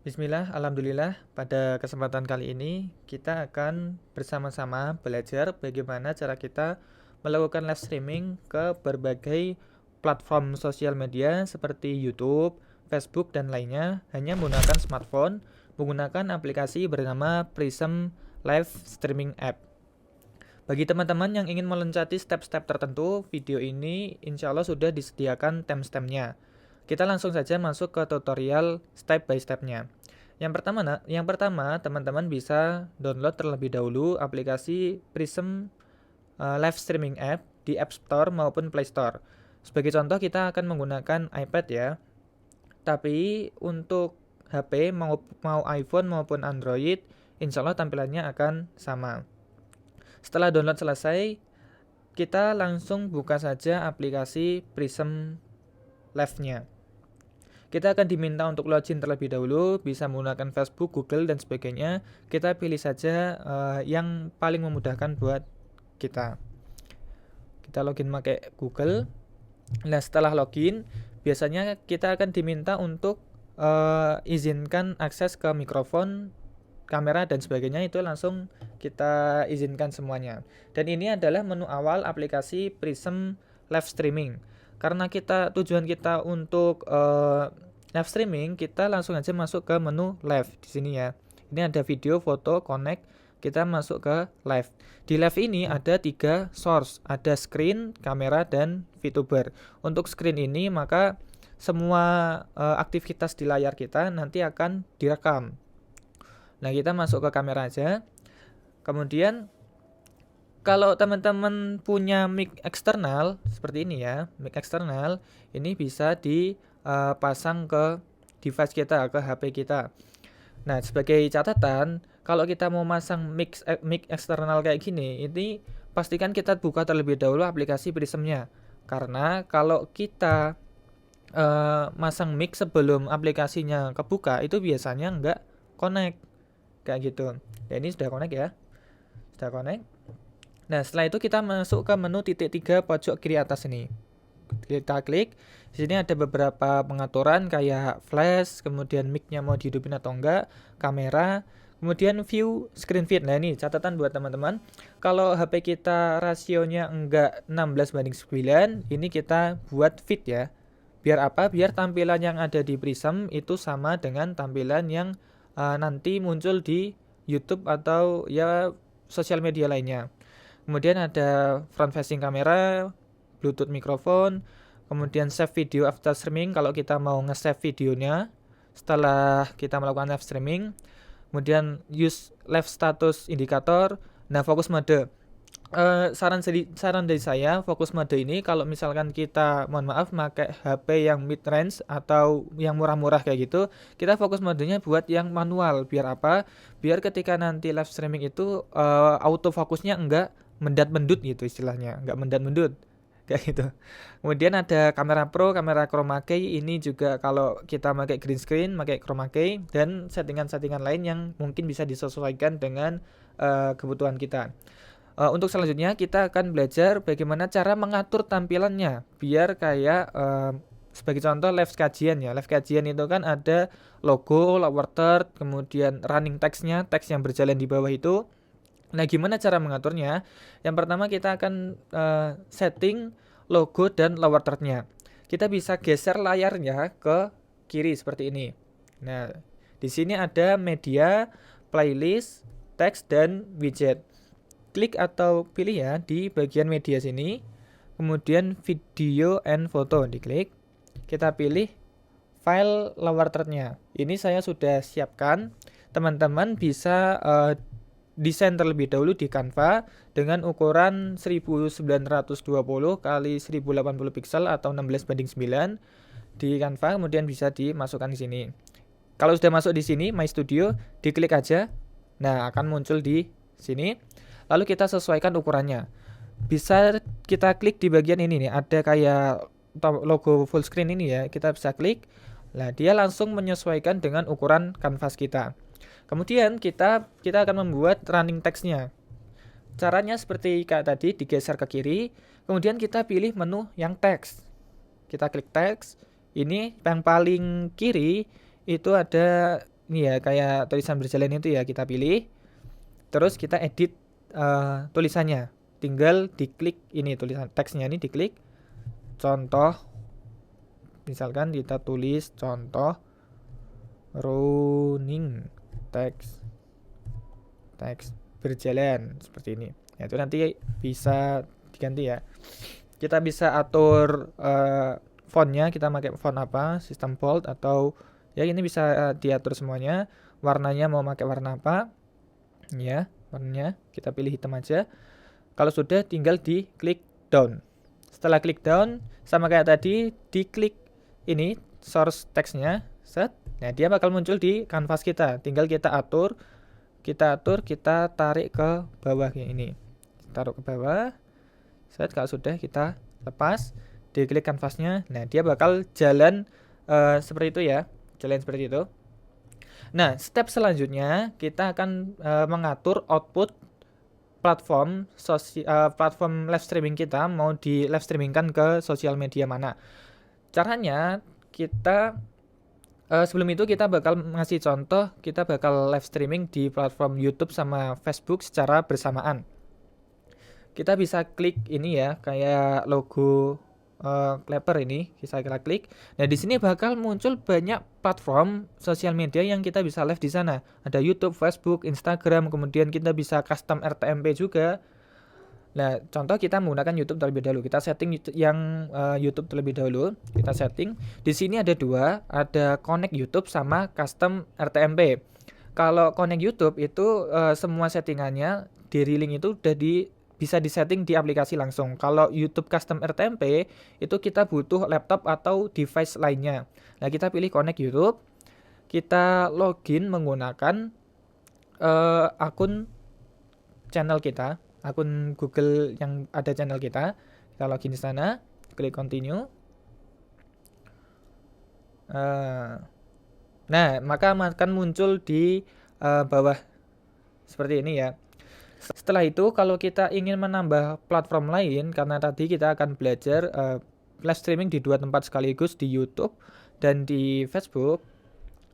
Bismillah, alhamdulillah. Pada kesempatan kali ini kita akan bersama-sama belajar bagaimana cara kita melakukan live streaming ke berbagai platform sosial media seperti YouTube, Facebook, dan lainnya hanya menggunakan smartphone menggunakan aplikasi bernama Prism Live Streaming App. Bagi teman-teman yang ingin meloncati step-step tertentu, video ini insya Allah sudah disediakan timestamp-nya. Kita langsung saja masuk ke tutorial step by step-nya. Yang pertama, teman-teman bisa download terlebih dahulu aplikasi Prism Live Streaming App di App Store maupun Play Store. Sebagai contoh, kita akan menggunakan iPad ya. Tapi untuk HP mau iPhone maupun Android, insya Allah tampilannya akan sama. Setelah download selesai, kita langsung buka saja aplikasi Prism Live-nya. Kita akan diminta untuk login terlebih dahulu, bisa menggunakan Facebook, Google, dan sebagainya. Kita pilih saja yang paling memudahkan buat kita. Kita login pakai Google. Nah, setelah login, biasanya kita akan diminta untuk izinkan akses ke mikrofon, kamera, dan sebagainya. Itu langsung kita izinkan semuanya. Dan ini adalah menu awal aplikasi Prism Live Streaming. Karena tujuan kita untuk live streaming, kita langsung aja masuk ke menu live di sini ya. Ini ada video, foto, connect, kita masuk ke live. Di live ini ada 3 source, ada screen, kamera, dan VTuber. Untuk screen ini maka semua aktivitas di layar kita nanti akan direkam. Nah, kita masuk ke kamera aja. Kemudian kalau teman-teman punya mic eksternal seperti ini ya, mic eksternal ini bisa dipasang ke device kita, ke HP kita. Nah, sebagai catatan, kalau kita mau masang mic eksternal kayak gini, ini pastikan kita buka terlebih dahulu aplikasi Prism-nya. Karena kalau kita masang mic sebelum aplikasinya kebuka, itu biasanya nggak connect kayak gitu. Ya, ini sudah connect ya, sudah connect. Nah, setelah itu kita masuk ke menu titik 3 pojok kiri atas ini. Kita klik. Di sini ada beberapa pengaturan kayak flash, kemudian mic-nya mau dihidupin atau enggak, kamera, kemudian view screen feed. Nah, ini catatan buat teman-teman. Kalau HP kita rasionya enggak 16:9, ini kita buat feed ya. Biar apa? Biar tampilan yang ada di Prism itu sama dengan tampilan yang nanti muncul di YouTube atau ya sosial media lainnya. Kemudian ada front facing kamera, Bluetooth mikrofon, kemudian save video after streaming kalau kita mau nge-save videonya setelah kita melakukan live streaming. Kemudian use live status indikator. Nah, fokus mode. Saran dari saya, fokus mode ini kalau misalkan kita mohon maaf pakai HP yang mid range atau yang murah-murah kayak gitu, kita fokus modenya buat yang manual. Biar apa? Biar ketika nanti live streaming itu auto fokusnya enggak mendat-mendut gitu istilahnya, enggak mendat-mendut kayak gitu. Kemudian ada kamera pro, kamera chroma key. Ini juga kalau kita pakai green screen, pakai chroma key, dan settingan-settingan lain yang mungkin bisa disesuaikan dengan kebutuhan kita. Untuk selanjutnya kita akan belajar bagaimana cara mengatur tampilannya biar kayak sebagai contoh live kajian ya. Live kajian itu kan ada logo, lower third, kemudian running text-nya, teks yang berjalan di bawah itu. Nah, gimana cara mengaturnya? Yang pertama kita akan setting logo dan lower third-nya. Kita bisa geser layarnya ke kiri seperti ini. Nah, di sini ada media, playlist, teks, dan widget. Klik atau pilih ya di bagian media sini. Kemudian video and photo diklik. Kita pilih file lower third-nya. Ini saya sudah siapkan. Teman-teman bisa desain terlebih dahulu di Canva dengan ukuran 1920 kali 1080 pixel atau 16:9 di Canva, kemudian bisa dimasukkan di sini. Kalau sudah masuk di sini My Studio, diklik aja. Nah, akan muncul di sini. Lalu kita sesuaikan ukurannya. Bisa kita klik di bagian ini nih, ada kayak logo full screen ini ya. Kita bisa klik. Nah, dia langsung menyesuaikan dengan ukuran kanvas kita. Kemudian kita akan membuat running text-nya. Caranya seperti kayak tadi, digeser ke kiri. Kemudian kita pilih menu yang teks. Kita klik teks. Ini yang paling kiri itu ada ini ya, kayak tulisan berjalan itu ya, kita pilih. Terus kita edit tulisannya. Tinggal diklik ini tulisan teksnya ini diklik. Contoh, misalkan kita tulis contoh running teks berjalan seperti ini. Ya, itu nanti bisa diganti ya. Kita bisa atur fontnya, kita pakai font apa, sistem bold atau ya ini bisa diatur semuanya. Warnanya mau pakai warna apa? Ya, warnanya kita pilih hitam aja. Kalau sudah tinggal di klik down. Setelah klik down sama kayak tadi, diklik ini source teksnya, set. Nah, dia bakal muncul di kanvas kita. Tinggal kita atur, kita tarik ke bawah kayak ini. Taruh ke bawah. Set, kalau sudah kita lepas, diklik kanvasnya. Nah, dia bakal jalan seperti itu ya. Jalan seperti itu. Nah, step selanjutnya kita akan mengatur output platform live streaming kita mau di live streamingkan ke sosial media mana. Caranya kita sebelum itu kita bakal ngasih contoh, kita bakal live streaming di platform YouTube sama Facebook secara bersamaan. Kita bisa klik ini ya, kayak logo Clapper ini, kita klik. Nah, di sini bakal muncul banyak platform sosial media yang kita bisa live di sana. Ada YouTube, Facebook, Instagram, kemudian kita bisa custom RTMP juga. Nah, contoh kita menggunakan YouTube terlebih dahulu. Kita setting yang YouTube terlebih dahulu. Kita setting. Di sini ada dua, ada connect YouTube sama custom RTMP. Kalau connect YouTube itu semua settingannya di Relink itu udah bisa disetting di aplikasi langsung. Kalau YouTube Custom RTMP itu kita butuh laptop atau device lainnya. Nah, kita pilih connect YouTube. Kita login menggunakan akun channel kita, akun Google yang ada channel kita. Kita login di sana, klik continue. Nah, maka akan muncul di bawah seperti ini ya. Setelah itu, kalau kita ingin menambah platform lain, karena tadi kita akan belajar live streaming di dua tempat sekaligus, di YouTube dan di Facebook,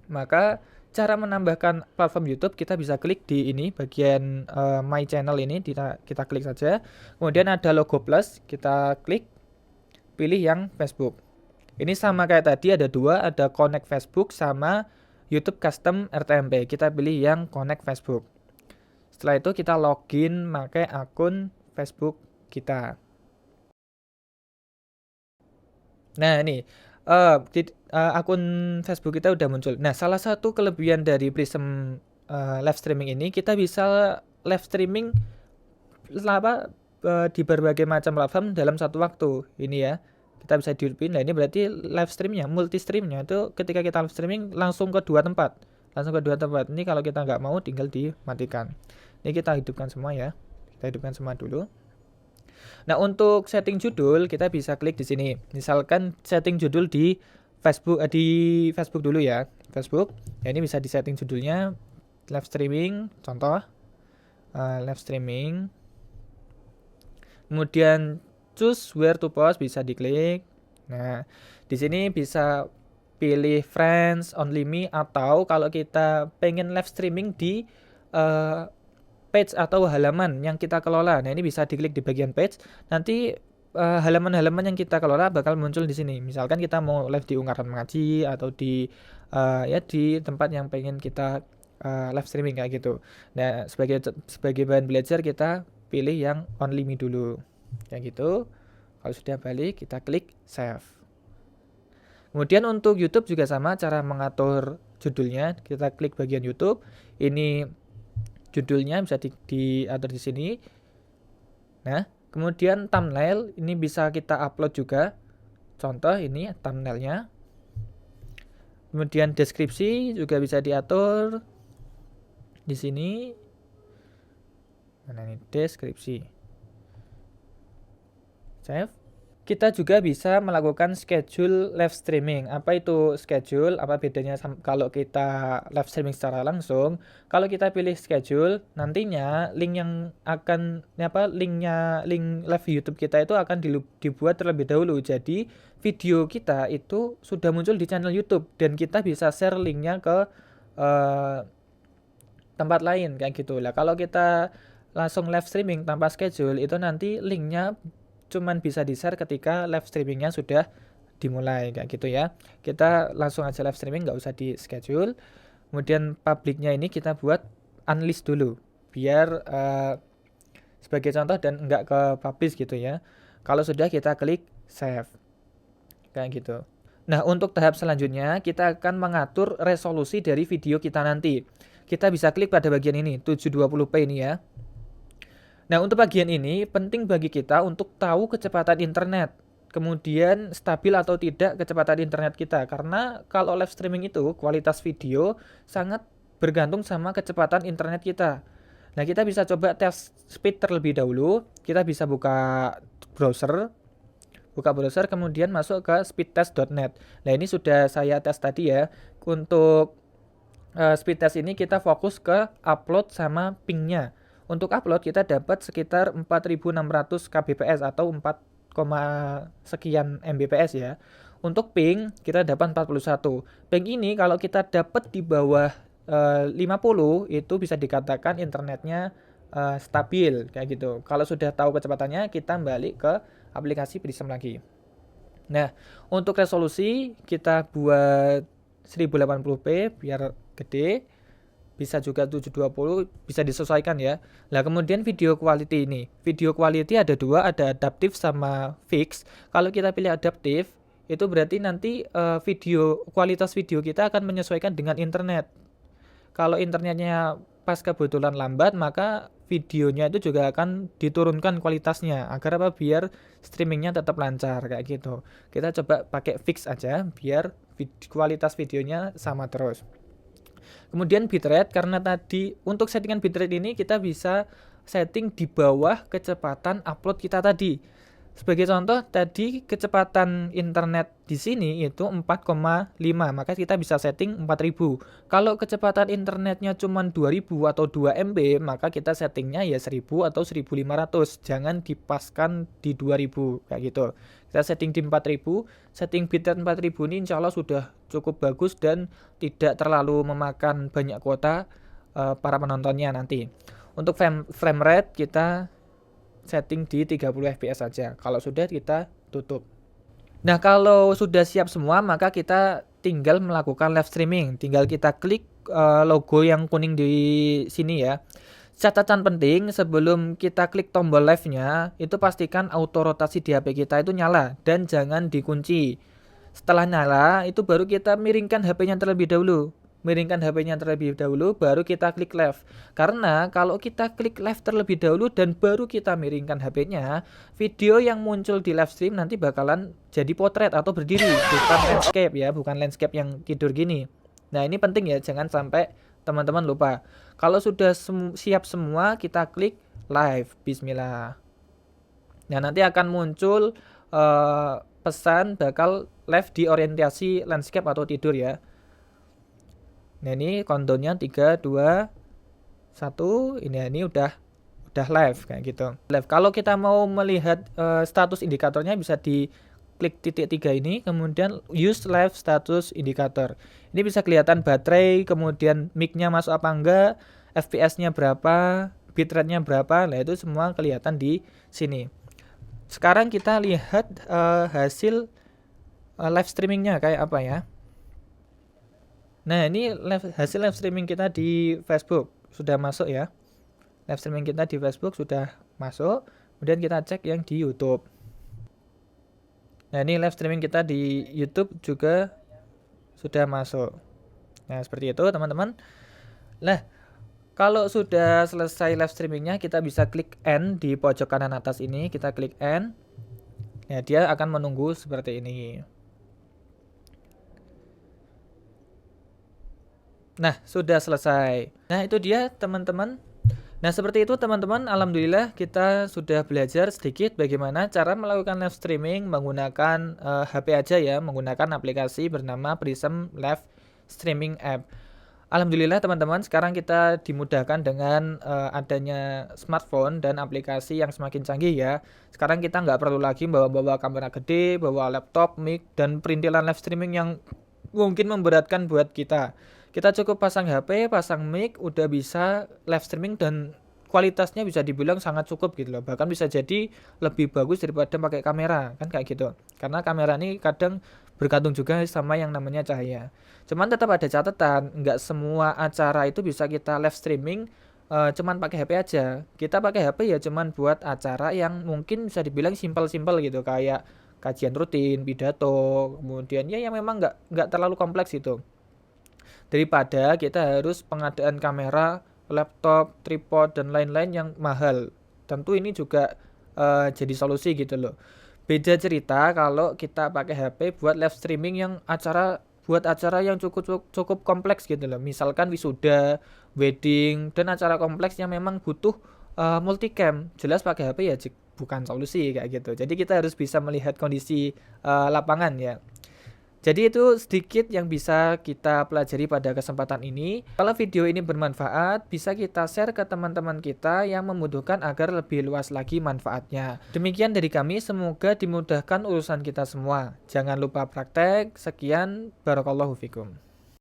maka cara menambahkan platform YouTube kita bisa klik di ini bagian My Channel ini, kita klik saja. Kemudian ada logo plus, kita klik, pilih yang Facebook. Ini sama kayak tadi, ada dua, ada Connect Facebook sama YouTube Custom RTMP. Kita pilih yang Connect Facebook. Setelah itu kita login pakai akun Facebook kita. Nah, ini akun Facebook kita udah muncul. Nah, salah satu kelebihan dari Prism live streaming ini, kita bisa live streaming di berbagai macam platform dalam satu waktu. Ini ya, kita bisa dihidupin. Nah, ini berarti live streamnya, multi streamnya itu ketika kita live streaming langsung ke dua tempat. Ini kalau kita nggak mau tinggal dimatikan. Ini kita hidupkan semua ya. Kita hidupkan semua dulu. Nah, untuk setting judul kita bisa klik di sini. Misalkan setting judul di Facebook dulu ya. Facebook. Ya, ini bisa disetting judulnya live streaming, contoh live streaming. Kemudian choose where to post bisa diklik. Nah, di sini bisa pilih friends, only me, atau kalau kita pengen live streaming di page atau halaman yang kita kelola. Nah, ini bisa diklik di bagian page. Nanti halaman-halaman yang kita kelola bakal muncul di sini. Misalkan kita mau live di Ungkaran Mengaji atau di di tempat yang pengen kita live streaming kayak gitu. Nah, sebagai bahan belajar kita pilih yang only me dulu. Kayak gitu. Kalau sudah balik, kita klik save. Kemudian untuk YouTube juga sama cara mengatur judulnya. Kita klik bagian YouTube. Ini judulnya bisa diatur di sini. Nah, kemudian thumbnail ini bisa kita upload juga. Contoh ini thumbnailnya. Kemudian deskripsi juga bisa diatur di sini. Nah, ini deskripsi. Save. Kita juga bisa melakukan schedule live streaming. Apa itu schedule? Apa bedanya kalau kita live streaming secara langsung? Kalau kita pilih schedule, nantinya link live YouTube kita itu akan dibuat terlebih dahulu. Jadi video kita itu sudah muncul di channel YouTube dan kita bisa share linknya ke eh, tempat lain kayak gitu lah. Kalau kita langsung live streaming tanpa schedule itu nanti linknya cuman bisa di-share ketika live streamingnya sudah dimulai kayak gitu ya. Kita langsung aja live streaming, nggak usah di schedule. Kemudian publiknya ini kita buat unlist dulu biar sebagai contoh dan nggak ke publish gitu ya. Kalau sudah kita klik save kayak gitu. Nah, untuk tahap selanjutnya kita akan mengatur resolusi dari video kita nanti. Kita bisa klik pada bagian ini 720p ini ya. Nah, untuk bagian ini penting bagi kita untuk tahu kecepatan internet, kemudian stabil atau tidak kecepatan internet kita, karena kalau live streaming itu kualitas video sangat bergantung sama kecepatan internet kita. Nah, kita bisa coba tes speed terlebih dahulu. Kita bisa buka browser kemudian masuk ke speedtest.net. Nah, ini sudah saya tes tadi ya. Untuk speed test ini kita fokus ke upload sama pingnya. Untuk upload kita dapat sekitar 4600 kbps atau 4, sekian mbps ya. Untuk ping kita dapat 41. Ping ini kalau kita dapat di bawah 50 itu bisa dikatakan internetnya stabil kayak gitu. Kalau sudah tahu kecepatannya kita balik ke aplikasi Prism lagi. Nah, untuk resolusi kita buat 1080p biar gede, bisa juga 720, bisa disesuaikan ya. Nah, kemudian video quality ini. Video quality ada dua, ada adaptif sama fix. Kalau kita pilih adaptif, itu berarti nanti kualitas video kita akan menyesuaikan dengan internet. Kalau internetnya pas kebetulan lambat, maka videonya itu juga akan diturunkan kualitasnya agar apa, biar streamingnya tetap lancar kayak gitu. Kita coba pakai fix aja biar kualitas videonya sama terus. Kemudian bitrate, karena tadi untuk settingan bitrate ini kita bisa setting di bawah kecepatan upload kita tadi. Sebagai contoh, tadi kecepatan internet di sini itu 4,5, maka kita bisa setting 4000. Kalau kecepatan internetnya cuma 2000 atau 2 MB, maka kita settingnya ya 1000 atau 1500. Jangan dipaskan di 2000 kayak gitu. Kita setting di 4000, setting bitrate 4000 ini insya Allah sudah cukup bagus dan tidak terlalu memakan banyak kuota para penontonnya nanti. Untuk frame rate kita setting di 30 fps saja. Kalau sudah kita tutup. Nah, kalau sudah siap semua maka kita tinggal melakukan live streaming. Tinggal kita klik logo yang kuning di sini ya. Catatan penting, sebelum kita klik tombol live-nya, itu pastikan auto rotasi di HP kita itu nyala dan jangan dikunci. Setelah nyala, itu baru kita miringkan HP-nya terlebih dahulu. Baru kita klik live. Karena kalau kita klik live terlebih dahulu dan baru kita miringkan HP-nya, video yang muncul di live stream nanti bakalan jadi potret atau berdiri, bukan landscape ya, bukan landscape yang tidur gini. Nah, ini penting ya, jangan sampai teman-teman lupa. Kalau sudah siap semua, kita klik live. Bismillah. Nah, nanti akan muncul pesan bakal live di orientasi landscape atau tidur ya. Nah, ini countdown-nya 3, 2, 1. Ini udah live kayak gitu. Live. Kalau kita mau melihat status indikatornya bisa di klik titik 3 ini, kemudian use live status indicator. Ini bisa kelihatan baterai, kemudian mic-nya masuk apa enggak, FPS-nya berapa, bitrate-nya berapa. Nah, itu semua kelihatan di sini. Sekarang kita lihat hasil live streaming-nya kayak apa ya. Nah, ini hasil live streaming kita di Facebook sudah masuk ya. Live streaming kita di Facebook sudah masuk. Kemudian kita cek yang di YouTube. Nah, ini live streaming kita di YouTube juga sudah masuk. Nah, seperti itu teman-teman. Nah, kalau sudah selesai live streamingnya, kita bisa klik end di pojok kanan atas ini. Kita klik end. Nah, dia akan menunggu seperti ini. Nah, sudah selesai. Nah, itu dia teman-teman. Nah, seperti itu teman-teman. Alhamdulillah kita sudah belajar sedikit bagaimana cara melakukan live streaming menggunakan HP aja ya, menggunakan aplikasi bernama Prism Live Streaming App. Alhamdulillah teman-teman, sekarang kita dimudahkan dengan adanya smartphone dan aplikasi yang semakin canggih ya. Sekarang kita nggak perlu lagi bawa kamera gede, bawa laptop, mic, dan perintilan live streaming yang mungkin memberatkan buat kita. Kita cukup pasang HP, pasang mic, udah bisa live streaming dan kualitasnya bisa dibilang sangat cukup gitu loh. Bahkan bisa jadi lebih bagus daripada pakai kamera, kan kayak gitu. Karena kamera ini kadang bergantung juga sama yang namanya cahaya. Cuman tetap ada catatan, nggak semua acara itu bisa kita live streaming cuman pakai HP aja. Kita pakai HP ya cuman buat acara yang mungkin bisa dibilang simpel-simpel gitu, kayak kajian rutin, pidato, kemudian ya yang memang nggak terlalu kompleks gitu. Daripada kita harus pengadaan kamera, laptop, tripod dan lain-lain yang mahal. Tentu ini juga jadi solusi gitu loh. Beda cerita kalau kita pakai HP buat live streaming yang buat acara yang cukup cukup kompleks gitu loh. Misalkan wisuda, wedding dan acara kompleks yang memang butuh multicam. Jelas pakai HP ya bukan solusi kayak gitu. Jadi kita harus bisa melihat kondisi lapangan ya. Jadi itu sedikit yang bisa kita pelajari pada kesempatan ini. Kalau video ini bermanfaat, bisa kita share ke teman-teman kita yang membutuhkan agar lebih luas lagi manfaatnya. Demikian dari kami, semoga dimudahkan urusan kita semua. Jangan lupa praktek. Sekian, barakallahu fikum.